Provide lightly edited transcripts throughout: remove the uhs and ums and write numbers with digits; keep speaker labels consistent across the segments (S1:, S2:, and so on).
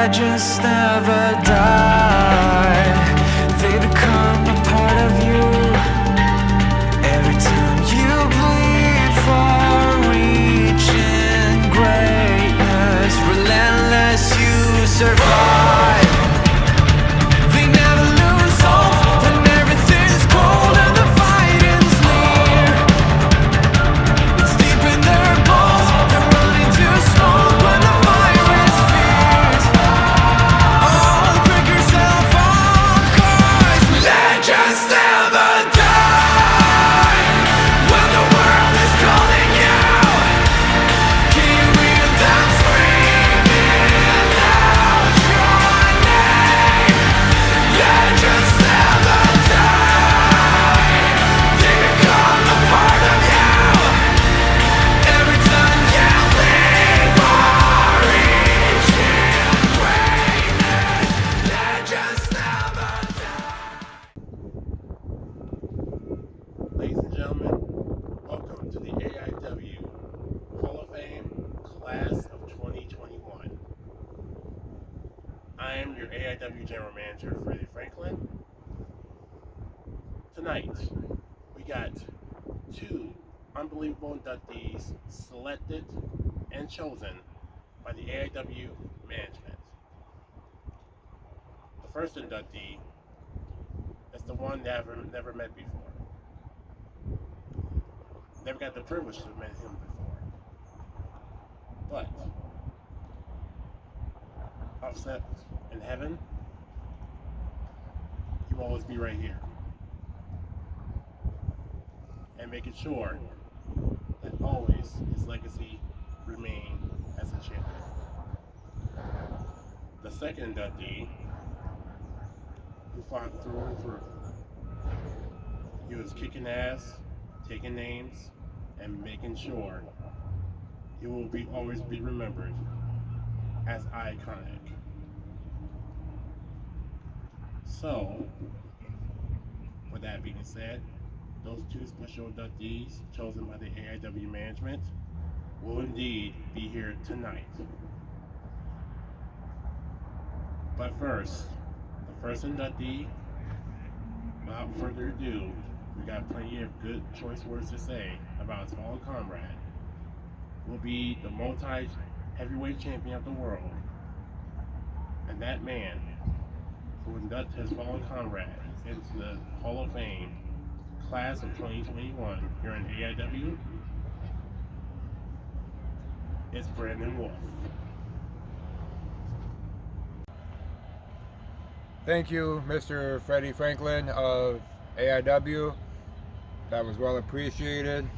S1: legends never die. They become a part of you. Every time you bleed for reaching greatness, relentless you survive. They never lose hope when everything's cold and the fighting's near. It's deep in their bones, they're running to smoke when the fire is fierce. Oh, pick yourself up, 'cause legends never die. When the world is calling you, can you hear them screaming out your name? Legends never die. They become a part of you. Every time you leave for reaching greatness, legends never die.
S2: Ladies and gentlemen, welcome to the AIW Hall of Fame Class of 2021. I am your AIW General Manager, Freddie Franklin. Tonight, we got two unbelievable inductees selected and chosen by the AIW management. The first inductee is the one that I've never met before. Never got the privilege to meet him before. But upset in heaven, he will always be right here. And making sure that always his legacy remain as a champion. The second inductee, who fought through and through. He was kicking ass, taking names, and making sure he will always be remembered as iconic. So, with that being said, those two special inductees chosen by the AIW management will indeed be here tonight. But first, the first inductee, without further ado, we got plenty of good choice words to say about his fallen comrade, will be the multi-heavyweight champion of the world. And that man who inducted his fallen comrade into the Hall of Fame Class of 2021 here in AIW is Brandon Wolfe.
S3: Thank you, Mr. Freddie Franklin of AIW. That was well appreciated.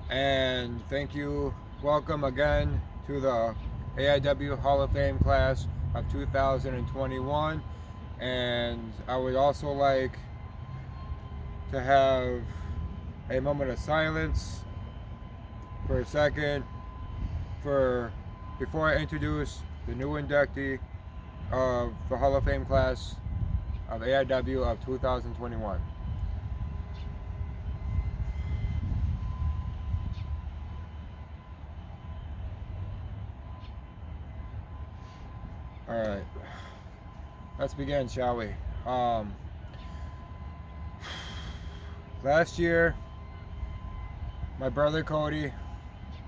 S3: And thank you. Welcome again to the AIW Hall of Fame Class of 2021. And I would also like to have a moment of silence for a second before I introduce the new inductee of the Hall of Fame Class of AIW of 2021. All right, let's begin, shall we? Last year, my brother Codie,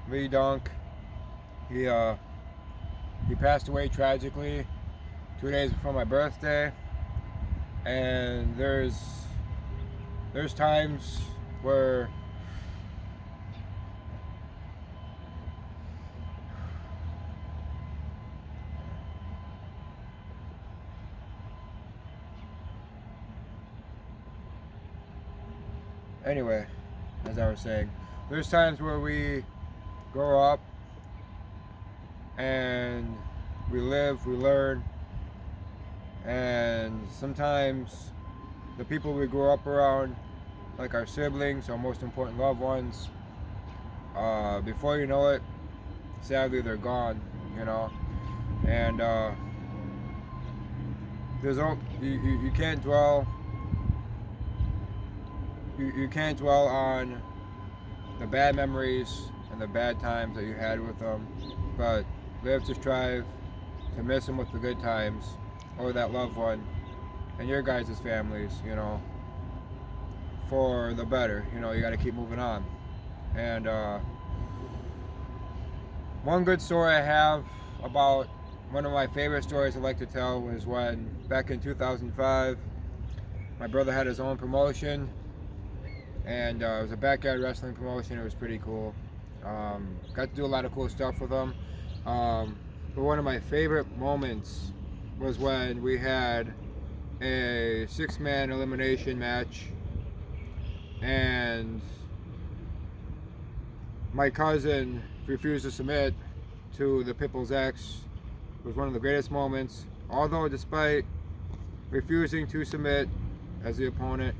S3: Lee Dunk, he passed away tragically 2 days before my birthday. And there's times where anyway, as I was saying, there's times where we grow up and we live, we learn, and sometimes the people we grew up around, like our siblings, our most important loved ones, before you know it, sadly they're gone, you know. And you can't dwell you can't dwell on the bad memories and the bad times that you had with them, but live to strive to miss him with the good times, or that loved one, and your guys' families, you know, for the better. You know, you got to keep moving on. And one good story I have about one of my favorite stories I like to tell was when, back in 2005, my brother had his own promotion, and it was a backyard wrestling promotion. It was pretty cool. Got to do a lot of cool stuff with him. But one of my favorite moments was when we had a 6-man elimination match, and my cousin refused to submit to the Pitbull's ex. It was one of the greatest moments. Although, despite refusing to submit as the opponent,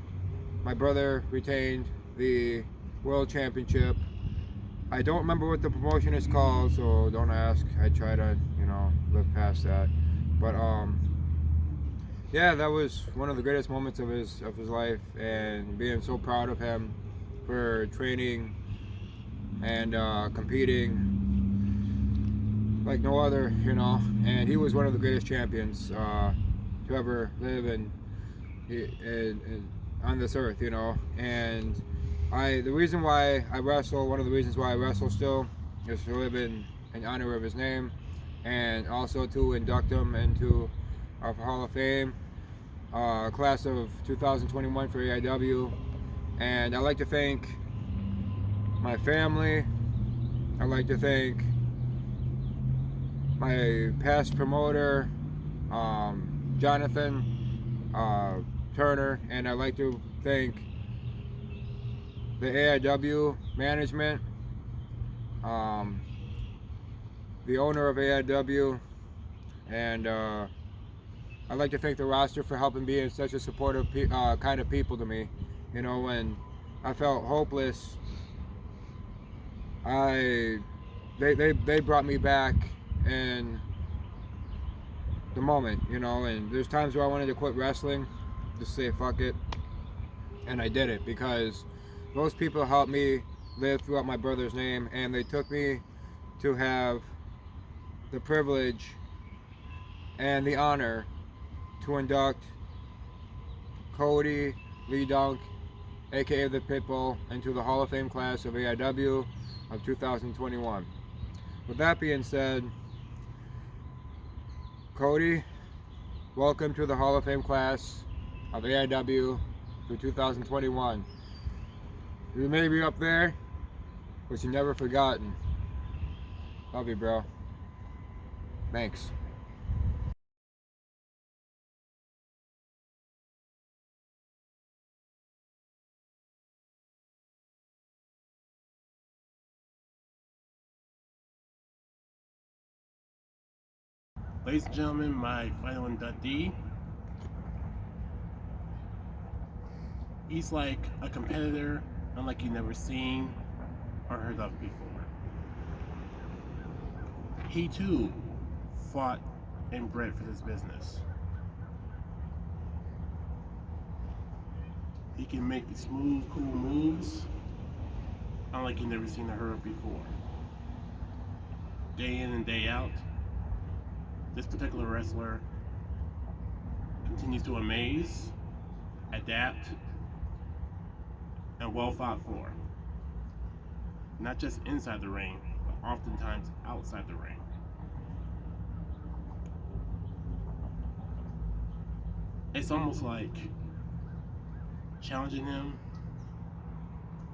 S3: my brother retained the World Championship. I don't remember what the promotion is called, so don't ask. I try to, you know, live past that. But yeah, that was one of the greatest moments of his life, and being so proud of him for training and competing like no other, you know. And he was one of the greatest champions to ever live in on this earth, you know. And the reason why I wrestle, one of the reasons why I wrestle still, is to live in honor of his name, and also to induct him into our Hall of Fame, class of 2021 for AIW. And I'd like to thank my family. I'd like to thank my past promoter, Jonathan Turner, and I'd like to thank the AIW management, the owner of AIW, and I'd like to thank the roster for helping being such a supportive kind of people to me. You know, when I felt hopeless, they brought me back in the moment, you know. And there's times where I wanted to quit wrestling, just say fuck it, and I did it because those people helped me live throughout my brother's name, and they took me to have the privilege and the honor to induct Codie Lee Dunk, aka the Pitbull, into the Hall of Fame class of AIW of 2021. With that being said, Codie, welcome to the Hall of Fame class of AIW for 2021. You may be up there, but you're never forgotten. Love you, bro. Thanks.
S2: Ladies and gentlemen, my final inductee. He's like a competitor unlike you've never seen or heard of before. He too fought and bred for this business. He can make smooth, cool moves unlike you've never seen or heard of before. Day in and day out, this particular wrestler continues to amaze, adapt, and well fought for. Not just inside the ring, but oftentimes outside the ring. It's almost like challenging him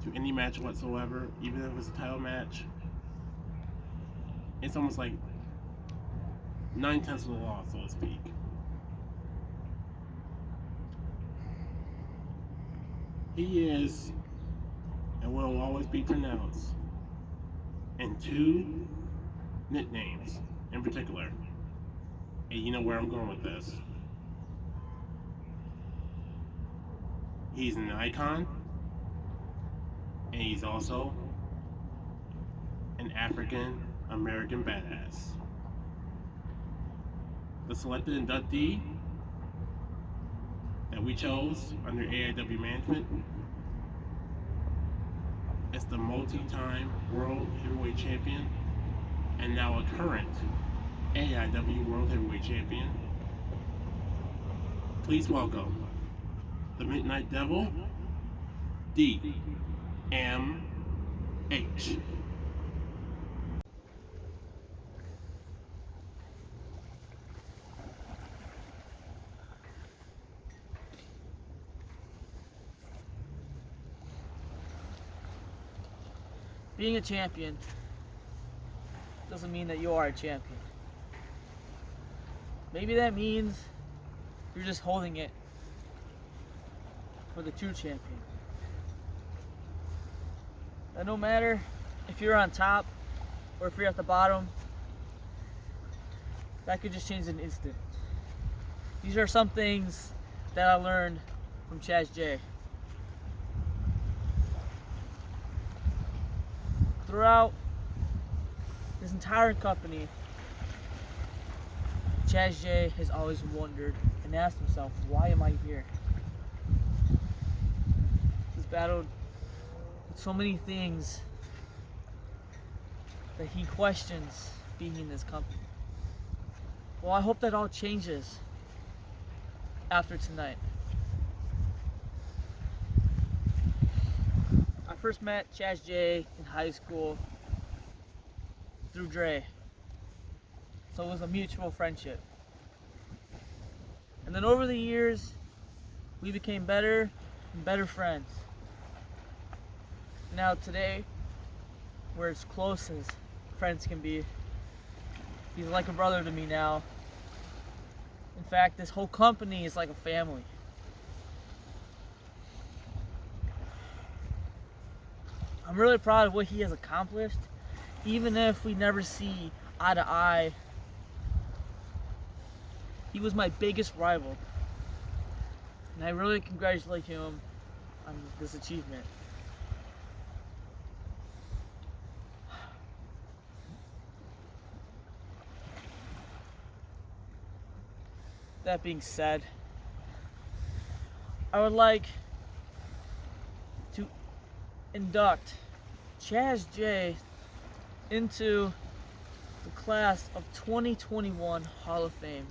S2: to any match whatsoever, even if it's a title match. It's almost like 9/10 of the law, so to speak. He is, and will always be pronounced, in 2 nicknames in particular. And you know where I'm going with this. He's an icon, and he's also an African American badass. The selected inductee that we chose under AIW management is the multi-time World Heavyweight Champion and now a current AIW World Heavyweight Champion. Please welcome the Midnight Devil, DMH.
S4: Being a champion doesn't mean that you are a champion. Maybe that means you're just holding it for the true champion. And no matter if you're on top or if you're at the bottom, that could just change in an instant. These are some things that I learned from Chazz J. Throughout his entire company, Chazz J has always wondered and asked himself, why am I here? He's battled with so many things that he questions being in this company. Well, I hope that all changes after tonight. I first met Chazz J in high school through Dre. So it was a mutual friendship. And then over the years, we became better and better friends. Now today, we're as close as friends can be. He's like a brother to me now. In fact, this whole company is like a family. I'm really proud of what he has accomplished, even if we never see eye to eye. He was my biggest rival, and I really congratulate him on this achievement. That being said, I would like to induct Chazz J into the class of 2021 Hall of Fame.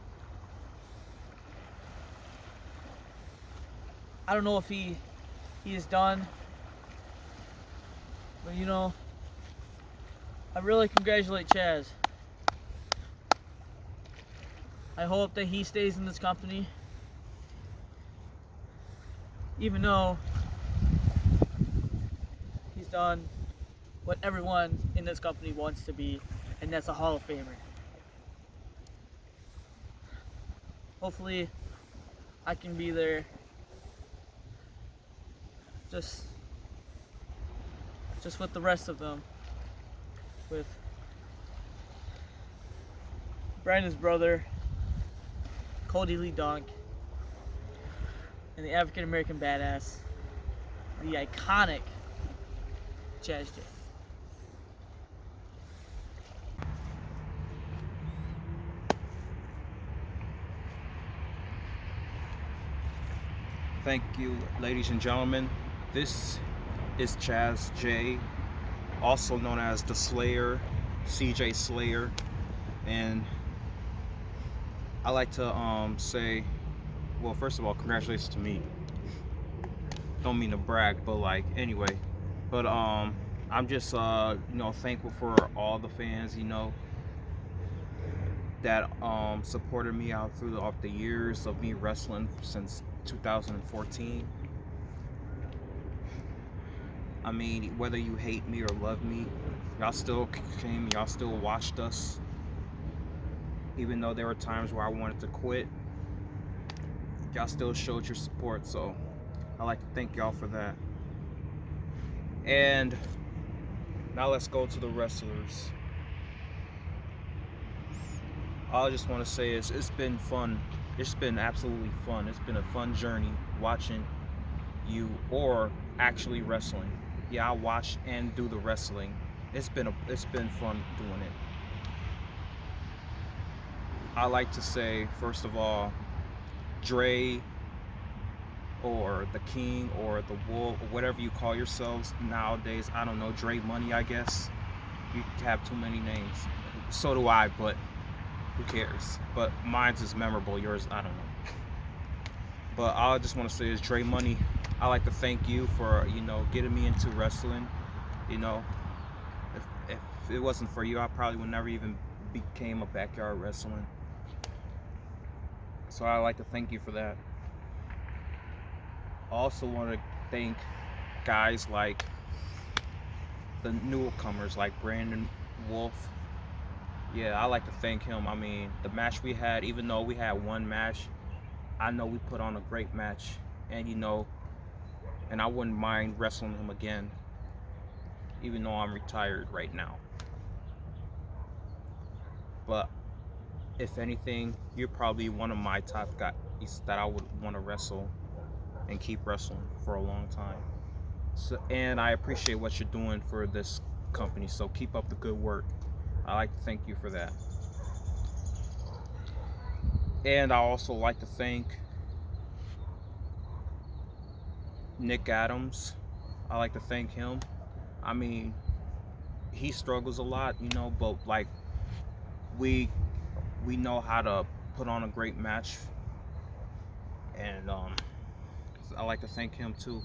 S4: I don't know if he is done, but you know, I really congratulate Chazz. I hope that he stays in this company, even though he's done what everyone in this company wants to be, and that's a Hall of Famer. Hopefully, I can be there. Just with the rest of them, with Brandon's brother, Codie Lee Dunk, and the African American badass, the iconic Chazz J.
S5: Thank you, ladies and gentlemen. This is Chazz J, also known as the Slayer, CJ Slayer, and I like to say, well, first of all, congratulations to me. Don't mean to brag, but like anyway, but I'm just thankful for all the fans, that supported me out throughout the years of me wrestling since 2014. I mean, whether you hate me or love me, y'all still came, y'all still watched us. Even though there were times where I wanted to quit, y'all still showed your support, so I'd like to thank y'all for that. And now let's go to the wrestlers. All I just want to say is it's been fun. It's been absolutely fun. It's been a fun journey watching you or actually wrestling. Yeah, I watch and do the wrestling. It's been fun doing it. I like to say, first of all, Dre or the King or the Wolf or whatever you call yourselves nowadays. I don't know, Dre Money, I guess. You have too many names. So do I, but who cares? But mine's is memorable. Yours, I don't know. But all I just want to say is, Dre Money, I like to thank you for, getting me into wrestling. You know, if it wasn't for you, I probably would never even became a backyard wrestling. So I like to thank you for that. I also want to thank guys like the newcomers, like Brandon Wolfe. Yeah, I like to thank him. I mean, the match we had, even though we had one match, I know we put on a great match, and and I wouldn't mind wrestling him again, even though I'm retired right now. But if anything, you're probably one of my top guys that I would want to wrestle and keep wrestling for a long time. So, and I appreciate what you're doing for this company, so keep up the good work. I like to thank you for that. And I also like to thank Nick Adams. I like to thank him. I mean, he struggles a lot, but like we know how to put on a great match, and I like to thank him too.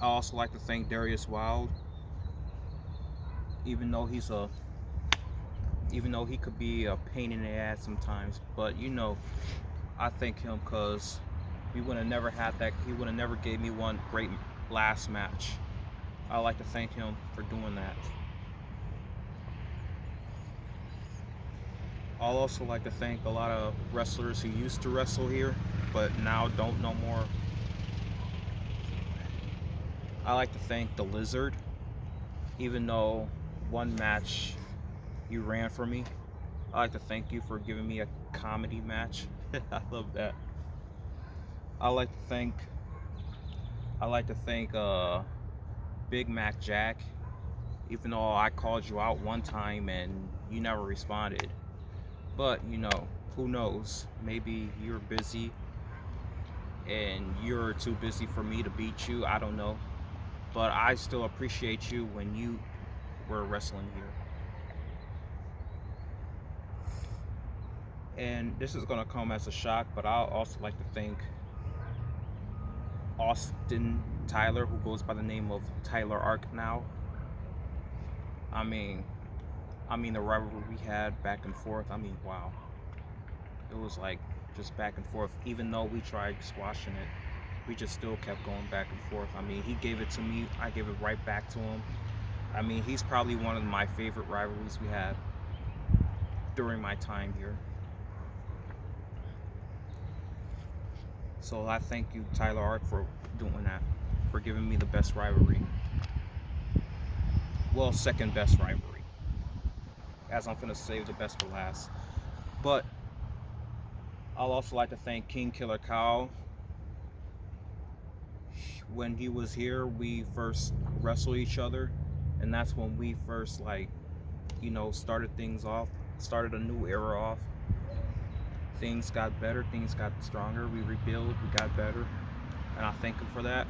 S5: I also like to thank Darius Wild, even though he could be a pain in the ass sometimes, but I thank him because we would have never had that. He would have never gave me one great last match. I like to thank him for doing that. I'll also like to thank a lot of wrestlers who used to wrestle here but now don't no more. I like to thank the Lizard, even though one match you ran for me. I like to thank you for giving me a comedy match. I love that. I like to thank Big Mac Jack, even though I called you out one time and you never responded. But who knows? Maybe you're busy and you're too busy for me to beat you. I don't know. But I still appreciate you when you were wrestling here. And this is gonna come as a shock, but I'll also like to thank Austin Tyler, who goes by the name of Tyler Ark now. I mean the rivalry we had back and forth, wow. It was like just back and forth. Even though we tried squashing it, we just still kept going back and forth. He gave it to me, I gave it right back to him. He's probably one of my favorite rivalries we had during my time here. So I thank you, Tyler Ark, for doing that, for giving me the best rivalry. Well, second best rivalry, as I'm gonna save the best for last. But I'll also like to thank King Killer Cow. When he was here, we first wrestled each other, and that's when we first started things off, started a new era off. Things got better, things got stronger, we rebuilt, we got better, and I thank him for that.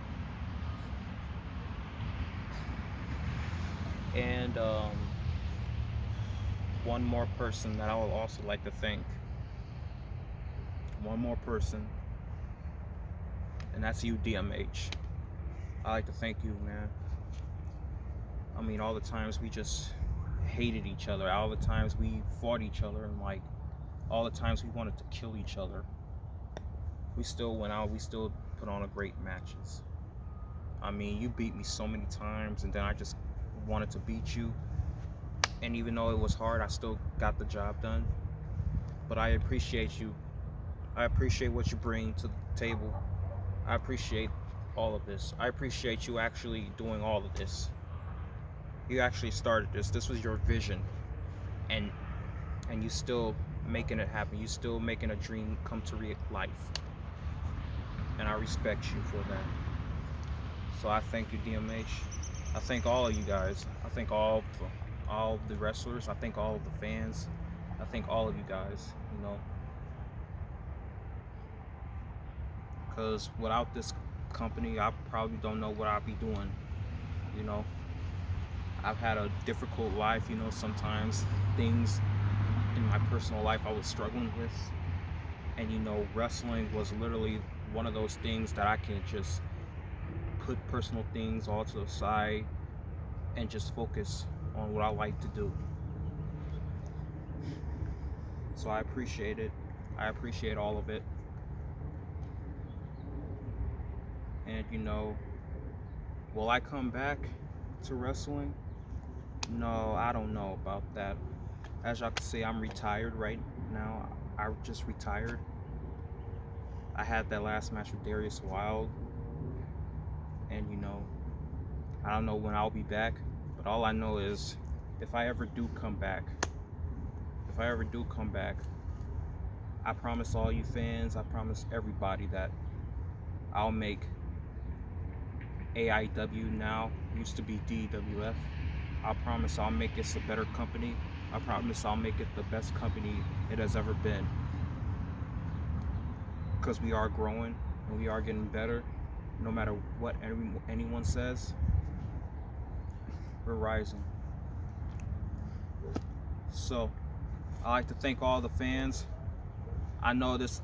S5: And one more person that I would also like to thank. One more person, and that's you, DMH. I like to thank you, man. All the times we just hated each other, all the times we fought each other, and all the times we wanted to kill each other, we still went out, we still put on a great matches. You beat me so many times, and then I just wanted to beat you, and even though it was hard, I still got the job done. But I appreciate you. I appreciate what you bring to the table. I appreciate all of this. I appreciate you actually doing all of this. You actually started this. This was your vision, and you still making it happen. You still making a dream come to life, and I respect you for that. So I thank you, DMH. I thank all of you guys. I thank all of the wrestlers. I thank all of the fans. I thank all of you guys. Because without this company, I probably don't know what I'd be doing. I've had a difficult life. Sometimes things in my personal life I was struggling with. And you know, wrestling was literally one of those things that I can just put personal things all to the side and just focus on what I like to do. So I appreciate it. I appreciate all of it. And you know, will I come back to wrestling? No, I don't know about that. As y'all can see, I'm retired right now. I just retired. I had that last match with Darius Wild. And you know, I don't know when I'll be back, but all I know is if I ever do come back, I promise all you fans, I promise everybody that I'll make AIW now, used to be DWF. I promise I'll make it a better company. I promise I'll make it the best company it has ever been. Because we are growing and we are getting better. No matter what anyone says, we're rising. So I like to thank all the fans. I know this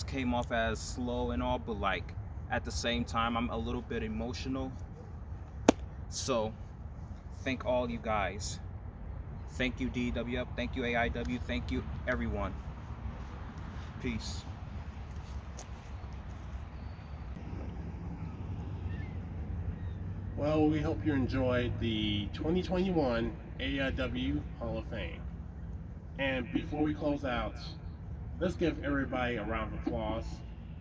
S5: came off as slow and all, but like at the same time I'm a little bit emotional. So thank all you guys. Thank you DWF, thank you AIW, thank you everyone. Peace.
S2: Well, we hope you enjoyed the 2021 AIW Hall of Fame. And before we close out, let's give everybody a round of applause.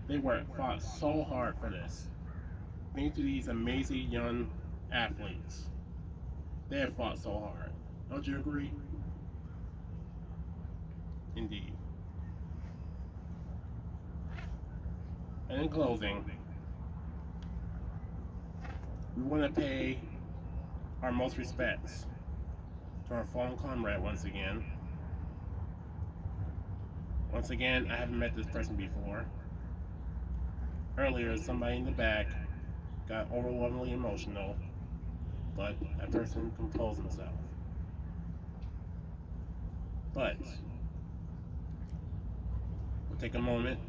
S2: They fought so hard for this. Thanks to these amazing young athletes. They have fought so hard. Don't you agree? Indeed. And in closing, we want to pay our most respects to our fallen comrade once again. Once again, I haven't met this person before. Earlier, somebody in the back got overwhelmingly emotional, but that person composed himself. But we'll take a moment,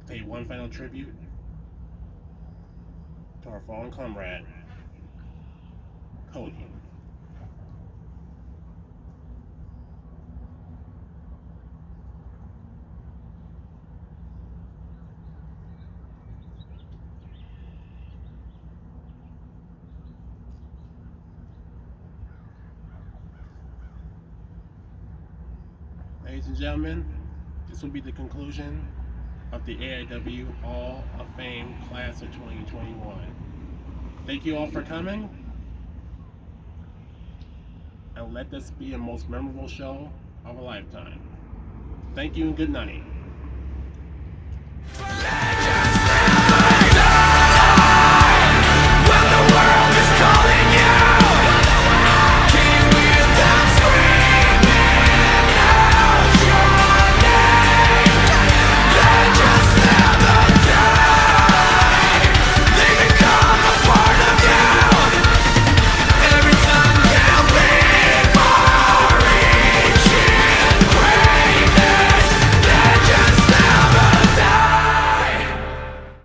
S2: pay one final tribute to our fallen comrade, Codie. Ladies and gentlemen, this will be the conclusion of the AIW Hall of Fame Class of 2021. Thank you all for coming, and let this be a most memorable show of a lifetime. Thank you and good night.